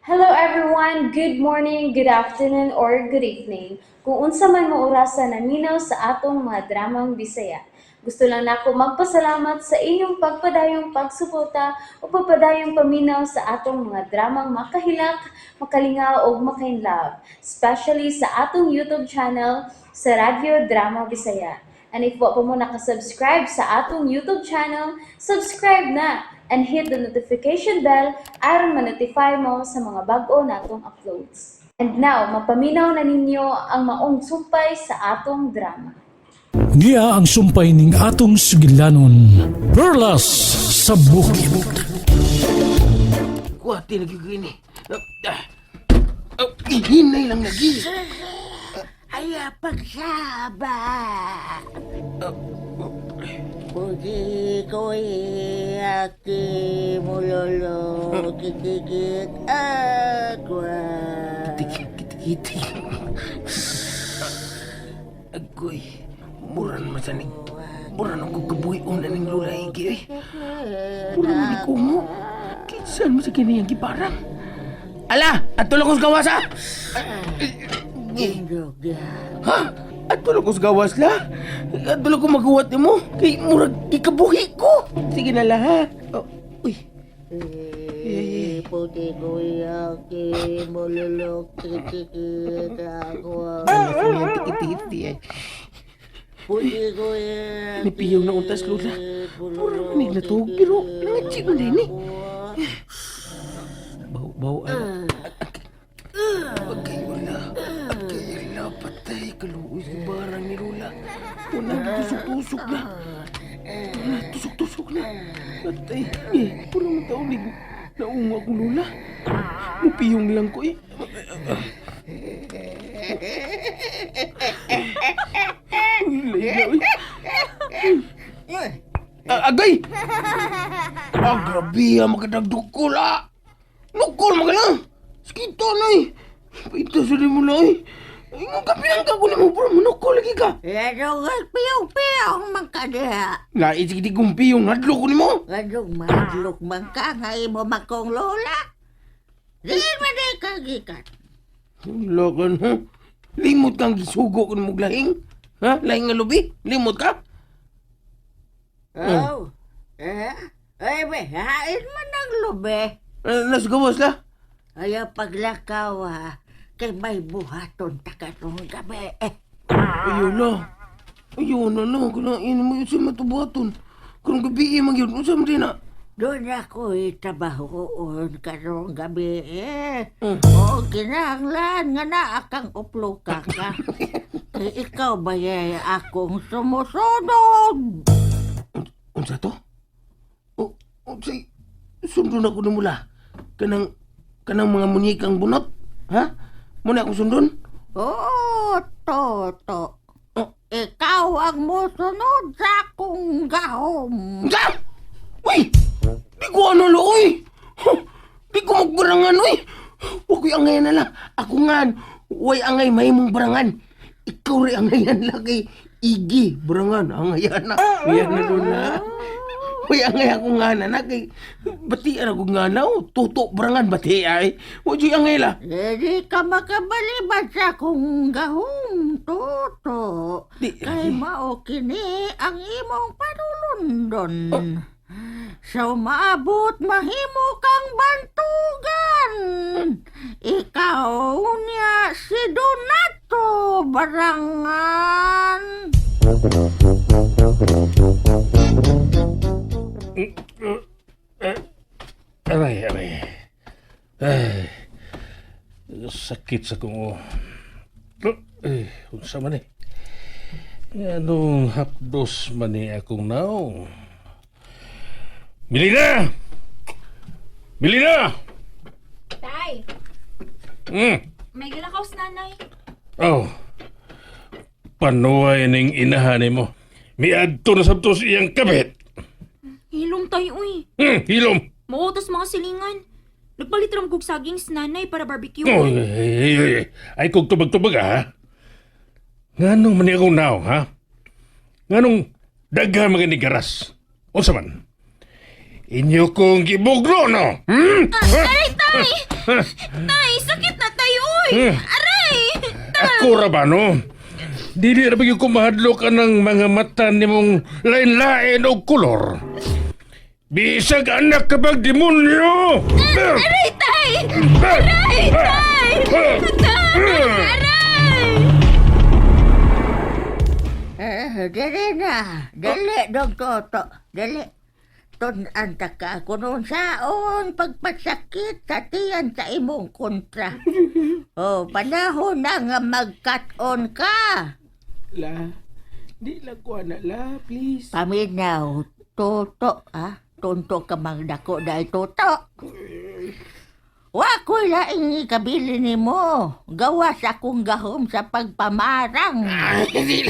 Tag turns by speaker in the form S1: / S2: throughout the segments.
S1: Hello everyone, good morning, good afternoon, or good evening. Kung unsa man mo orasan naminaw sa atong mga dramang Bisaya. Gusto lang nako magpasalamat sa inyong pagpadayong pagsuporta o pagpadayong paminaw sa atong mga dramang makahilak, makalingaw o makainlove, especially sa atong YouTube channel sa Radio Drama Bisaya. And if wa pa mo nakasubscribe sa atong YouTube channel, subscribe na and hit the notification bell aron ma-notify mo sa mga bag-o natong uploads. And now, mapaminaw na ninyo ang maong sumpay sa atong drama.
S2: Niya ang sumpay ning atong sugilanon. Perlas sa bukid.
S3: Kuwati lagi ko ini. Hinay lang lagi.
S4: Ay, pagsaba. Puji ko'y aki mulolo kikikit agwa.
S3: Kiti. Agoy, muran masanig. Muran ako kabuhi una ng lulay gi. Muran ni kumo. Kinsan mo sa kiniyang giparang? Ala, at tulong ko sa gawas ha?
S4: Indog ya.
S3: Ha? At tulong ko sa gawas la? At tulong ko magawa mo? Kay murag ikabuhi ko. Sige na la ha? Oh, uy.
S4: Puji ko'y aki mulolo kikikit agwa.
S3: Ano yung tikit-tikit ay?
S4: Puji ko'y
S3: Nipiyaw na untas, Lola. Puro manig na to, pero nangatsi mo din eh. Bau, Agay wala. Patay. Kaluoy sa barang ni Lola. Wala, tusok-tusok na. Tusok-tusok na. Patay. Puro mataulig. Naunga ko, Lola. Mupiyong lang ko eh. Agay! Grabe makadagdog dukol Nukol magalang! Skito na Paita sa rin mo na Ang kapilang ka ko na mo, bro. Manukol lagi ka.
S4: Gadong piyaw-piyaw magkadiha.
S3: Lait sige gumpi yung hadlok ko ni mo.
S4: Gadong madlok man ka nga imo makong lola. Di man di kagikat.
S3: Wala ka na. Limot kang gisugo ko ni mo lahing. Ha? Lahing nga lubi? Limot ka?
S4: Oh. Ay be, hain man ang lube.
S3: Nasa gawas la?
S4: Ay paglakaw kay may buhaton takarong gabi.
S3: Ayun na no. Kanain mo yun sa matubuhaton. Kung gabi mang yun, usam din na.
S4: Doon ako trabahoon karong gabi O kinahanglan nga na akang uploka ka. Kay ikaw ba akong sumusunod?
S3: Unsa to? Unsay sundon ako na mula. Kanang mga munyikang bunot? Ha? Muna ako sundon?
S4: Oo, Toto. Ikaw ang musunod sa akong gahom.
S3: Unsa? Uy! Di ko ano lo, uy! Di ko magbarangan, uy! Huwag ko'y angayan na lang. Ako nga, way angay mahimong barangan. Ikaw rin angayan lang kay Igi. Barangan, angayan na. Ayan na doon na. Uy, angay ako nga na kay batian ako nga na, tuto barangan bati ay. Huwag yung angay la.
S4: Di ka makabalibad sa akong gahom, Toto. Kay mao kini ang imong panulundon. Sa maabot mahimo kang bantugan. Ikaw niya si Donato Barangan.
S2: Aray. Ay, sakit sa kong unsa man Anong hapdos man akong naong? Milina!
S5: Tay, may gilakaw sa nanay.
S2: Oh, panuway ning inahan mo. Miadto na sabtos iyang kabit.
S5: Hilom tayo, uy.
S2: Hilom.
S5: Mautos mga silingan. Nagpalit ram kog saging sa nanay para barbecue.
S2: Oh, ay kog tubag-tubag ha. Nganong man akong naong ha? Nganong daghan mga nigaras? Unsa man? Inyo kong gibuglo no?
S5: Aray, tay! Tay, sakit na tayo, oy! Aray!
S2: Ako ra ba, no? Dili na bigyan ko mahadlok ka ng mga mata ni mong lain-lain o kulor. Bisag anak kapag demonyo!
S5: Aray, tay! Aray, tay! Aray!
S4: Dali na. Dali, Dong Toto. Dali. Tunan ta ka kung saon pagpasakit sa tiyan sa imong kontra. Panahon na nga mag-cut-on ka.
S3: La, di lang ko na la, please.
S4: Paminaw, Toto, Tonto ka magdako dahil Toto. Wa ko'y laing ikabili ni mo. Gawas akong gahom sa pagpamarang.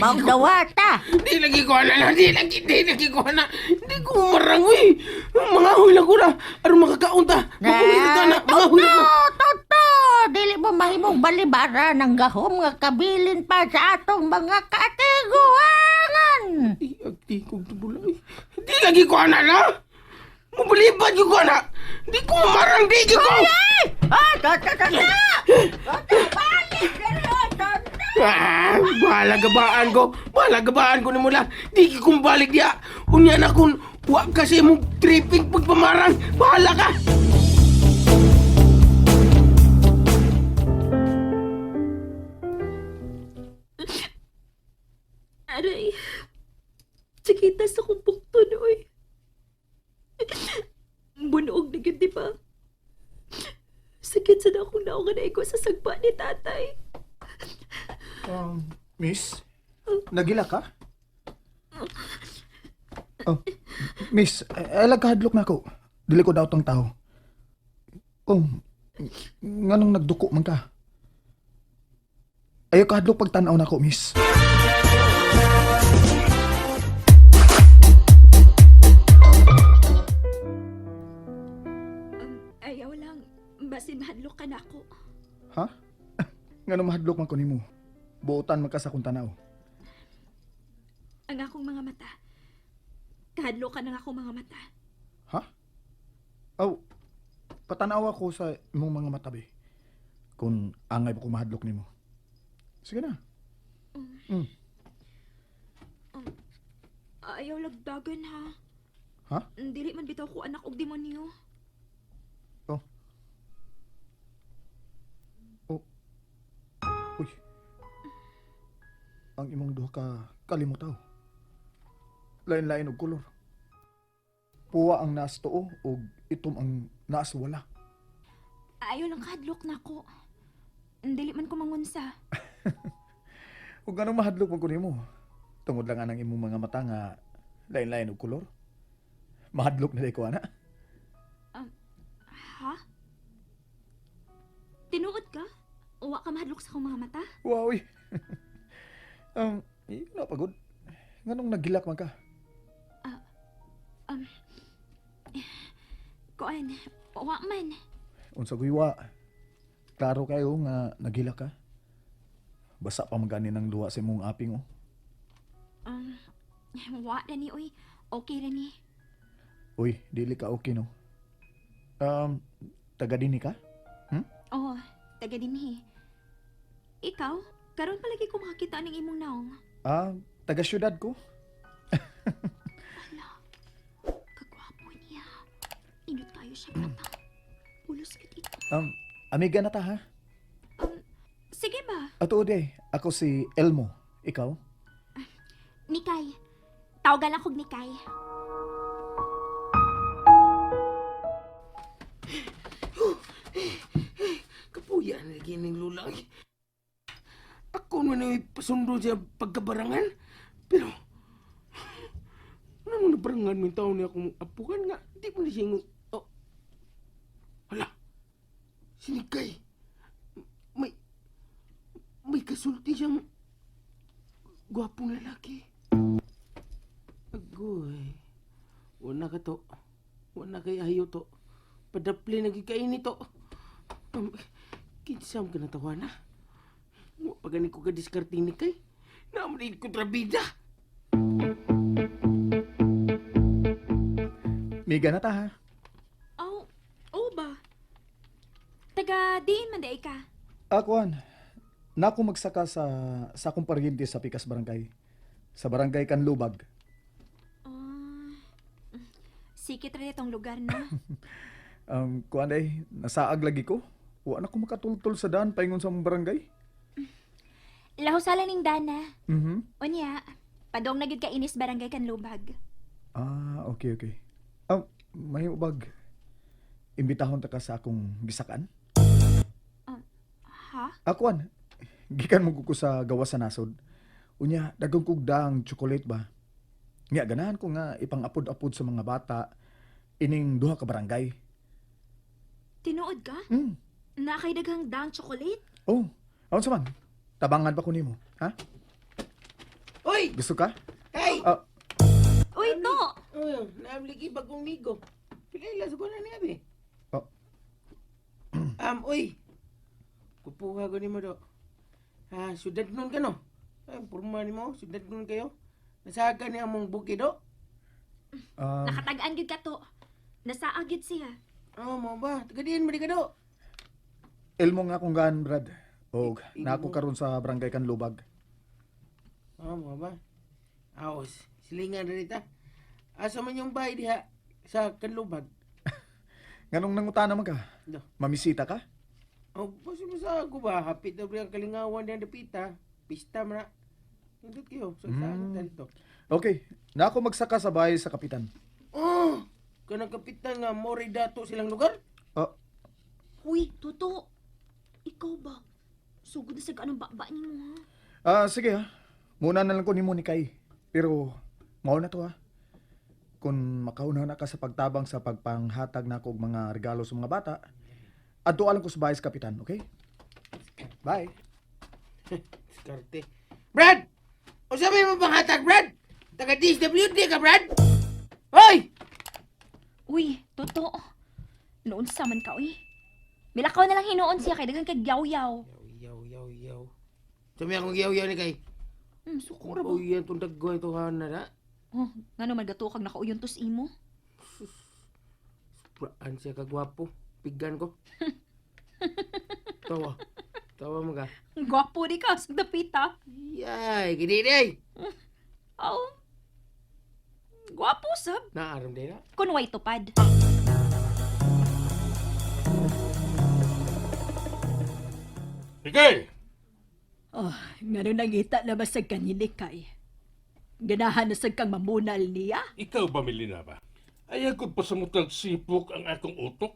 S4: Magdawata.
S3: Di lagi ko na, di lagi ko na. Di ko marangoy. Mga hula ko na. Aron makakaunta.
S4: Toto! Dili mo mahimong balibara ng gahom nga kabilin pa sa atong mga katiguangan.
S3: Di agti kong tubulay. Di lagi ko na la. Mabalibad ko na. Di ko marang di ko.
S4: Toto! Balik! Toto!
S3: Bahala gabaan ko ni mula. Di kong balik diya. Unya na kung wag kasi mong tripping pagpamarang. Bahala ka.
S5: Aray! Sakita sa kong bukton, oy! Bunog na yun, di ba? Sakit sa na akong naungan ko sa sagpa ni tatay.
S6: Miss? Nagila ka? Oh, miss, ay lagkahadlok na ako. Dili ko daw tong tao. Oh, nganong nagduko man ka? Ayaw kahadlok pagtanaw na ako, miss.
S5: Ayaw lang, basin mahadlok ka na ako.
S6: Ha? Nganong mahadlok man ko nimo? Buotan man ka sa kong tanaw.
S5: Ang akong mga mata. Kahadlok ka ng akong mga mata.
S6: Ha? Oh, patanaw ako sa imong mga matabi. Kung angay ba ko mahadlok nimo. Sige na.
S5: Ayaw lagdagan, ha?
S6: Ha?
S5: Dili man bitaw ko anak og demonyo.
S6: Oh. Oh. Uy. Ang imong duha ka kalimutaw. Lain-lain og kolor. Puwa ang naas tuo ug itom ang naas wala.
S5: Ayaw lang kahadlok na ako. Dili man ko mangunsa.
S6: Ug anong mahadlok man ko nimo? Tungod lang anang imong mga mata nga lain-lain og kolor. Mahadlok na day ko ana.
S5: Ha? Tinuod ka? Uwa ka mahadlok sa akong mga mata?
S6: Wow. Na pagod. Nganong nagilak man ka?
S5: Kuan, uwa man.
S6: Unsa guywa? Klaro kayo nga nagilak ka? Basa pa magani ng duwa sa imong aping oh.
S5: Uwa na ni, uy. Okay na ni.
S6: Uy, dili ka okay no? Taga dini ka?
S5: Oo, taga dinhi. Ikaw, karon palagi ko makakita ng imong naong.
S6: Taga syudad ko.
S5: Kagwapo niya. Inot kayo siya bata. Pulos kit ito.
S6: Amiga na ta ha?
S5: Sige ba?
S6: Ato ode, ako si Elmo. Ikaw?
S5: Nikay. Tawagan ako Nikay.
S3: Kapuya na lagi ng lulang. Ako naman ay pasundo siya pagkabarangan. Pero, ano mo nabarangan mo yung taon niya akong apukan nga. Di mo na siya yung... Oh. Hala. Sinikay. May kasulti siyang gwapong lalaki. Agoy. Wala ka to. Wala kay ayo to. Padapli nagikain ito. Kinsam ka natawa na. Pagani ko ka diskarting ni kay. Naman ko trabida.
S6: Miga na ta ha?
S5: Oo ba? Taga diin man day ka.
S6: Akuan, na ako magsaka sa akong paryente sa Pikas Barangay. Sa Barangay Kanlubag.
S5: Sikit rin itong lugar, no?
S6: Kuan ay, nasaag lagi ko. Wa na ko makatultol sa daan paingon sa mong barangay.
S5: Lahusala ning Dana.
S6: Mhm.
S5: Unya, padong na gid ka inis barangay Kanlubag.
S6: Okay. May ubag. Imbitahon ta ka sa akong gisakan.
S5: Ha?
S6: Akuan, gikan mo ko sa gawas sa nasod. Unya, dagang kog daang chocolate ba? Nga ganahan ko nga ipang-apod-apod sa mga bata ining duha ka barangay.
S5: Tinuod ka?
S6: Hmm.
S5: Na kay daghang dang chocolate?
S6: Oh, awan sa man. Tabangan ba ko nimo, ha?
S3: Uy!
S6: Gusto ka?
S3: Hey!
S5: Uy, to!
S3: Naamligi bagong migo. Pilay sa kunan niya, be.
S6: Oh.
S3: Uy! Kupuha ko ni mo do. Sudad nun ka no? Purma ni mo, sudad nun kayo. Nasaga ni among bukido.
S5: Nakatagaan gid ka to. Nasaag gid siya.
S3: Mo ba? Tagadiin mo di ka do.
S6: Elmo nga akong gaan, Brad. O, na ako karon sa barangay Kanlubag.
S3: Mo ba? Aos, silingan rin ita. Asa man yung bahay diha sa Kanlubag.
S6: Nganong nangutana man ka?
S3: Do.
S6: Mamisita ka?
S3: Basta ako ba? Hapit na ang kalingawan niya dapita. Pista man na. Hindot kayo. Saan dito?
S6: Okay, na ako magsaka sa bahay sa kapitan.
S3: Kanang kapitan nga mori dato silang lugar?
S5: Uy, Toto. Ikaw ba? Sugod na sa ganang baba niyo, ha?
S6: Sige ha. Muna na lang ko ni Kay. Pero, mauna to ha. Kung makauna na ka sa pagtabang sa pagpanghatag na ko og mga regalo sa mga bata, adto alam ko sa bahay sa kapitan, okay? Bye.
S3: Skarte. Brad! O sabi mo bang hatag, Brad? Taga DSWD ka, Brad? Hoy!
S5: Uy, Toto. Noon sa man ka, uy. Milakaw na lang hinuon siya kay daghang kagyaw-yaw.
S3: Yaw. Sabi akong yaw ni kay.
S5: Sukura ba?
S3: Uy, yan itong daggoy ito na na.
S5: Oh, nga naman gato kag nakauyon tos imo.
S3: Braan siya kagwapo. Pigan ko. Tawa mo ka.
S5: Gwapo di ka sa dapita.
S3: Yay, gini day.
S5: Oh. Gwapo sab.
S3: Naaram din na.
S5: Kun way tupad.
S2: Ikay!
S7: Nga nung nangita na ba sa kanini kay? Ganahan na sa kang mamunal niya?
S2: Ikaw ba, Melina ba? Ayaw ko pa sa mutag sipok ang akong utok.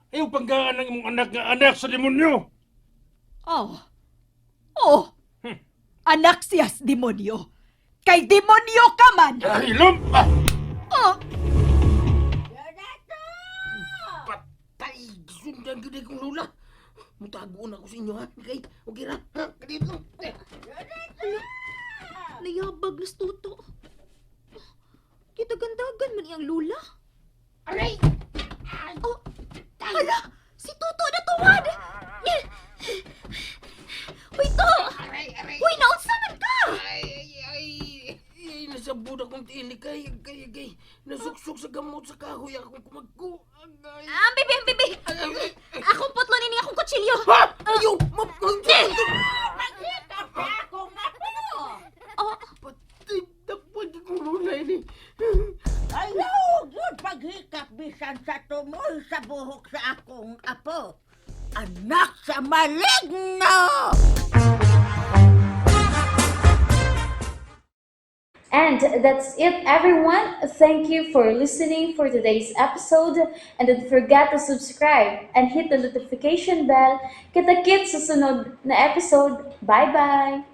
S2: Ayaw panggaan ng imong anak sa demonyo.
S7: Anak siya sa demonyo. Kay demonyo ka man!
S2: Hilom!
S3: Patay! Sundan gini kong lula. Mutagoon ako sa inyo, ha? Okay? Okay ra? Ha? Kadito.
S5: Nayabag na Toto. Kita-gandagan man iyang lula.
S3: Aray!
S5: Oh, hala! Si Toto na tuwad! Uy, to!
S3: Aray!
S5: Uy, naunsa man ka!
S3: Ay! Nasabod akong tinik kay. Nasuksok sa gamot sa kahoy akong kumagko. Agay!
S5: Ang bibi! Akong putlo nini akong kutsilyo!
S3: Ha! Ayaw!
S5: Oh,
S3: Patay! Dapat kong lulay ni.
S4: Ayaw, yun paghikap bisan sa tumoy sa buhok sa akong apo. Anak sa maligno!
S1: And that's it, everyone. Thank you for listening for today's episode. And don't forget to subscribe and hit the notification bell. Kita-kits sa sunod na episode. Bye-bye!